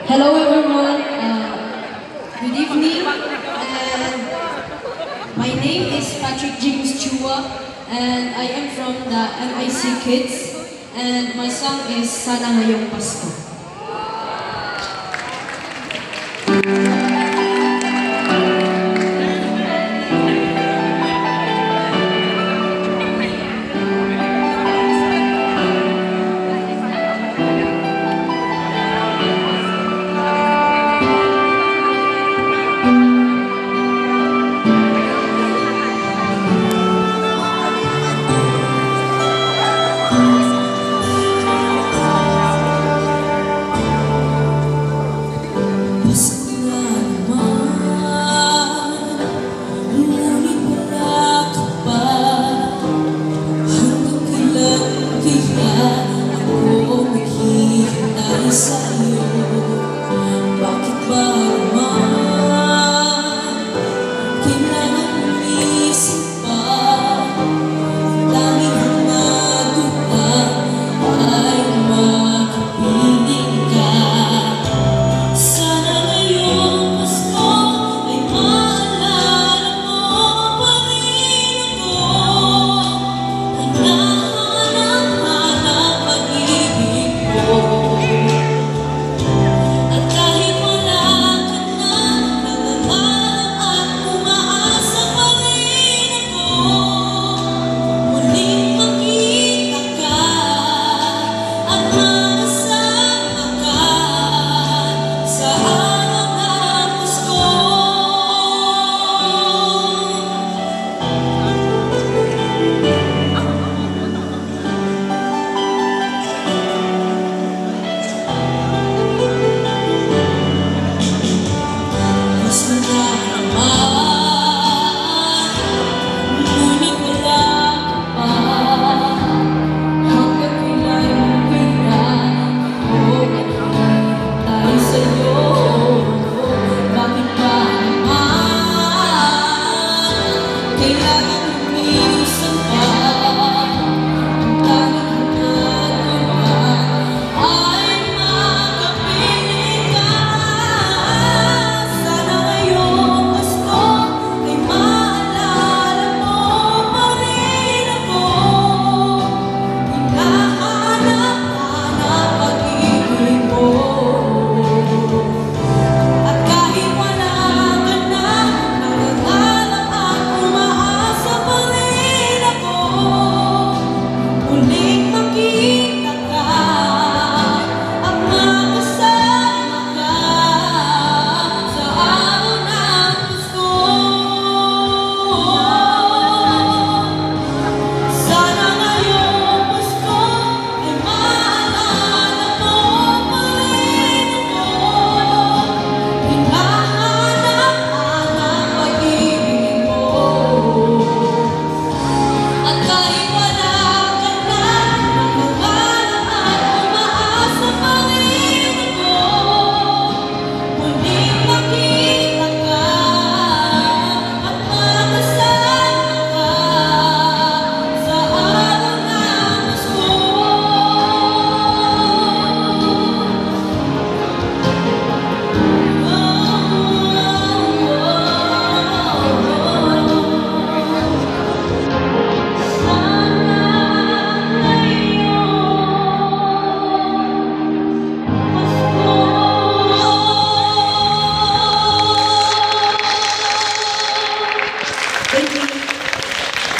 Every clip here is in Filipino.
Hello everyone, good evening, and my name is Patrick James Chua, and I am from the MIC Kids, and my song is Sana Ngayong Pasko.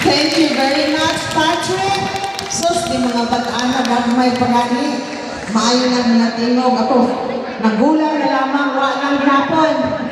Thank you very much, Patrick. Sus, di mga bataan na gagmay pagani. Maayo na tingog ako. Nagulang na lamang, wa ng hapon.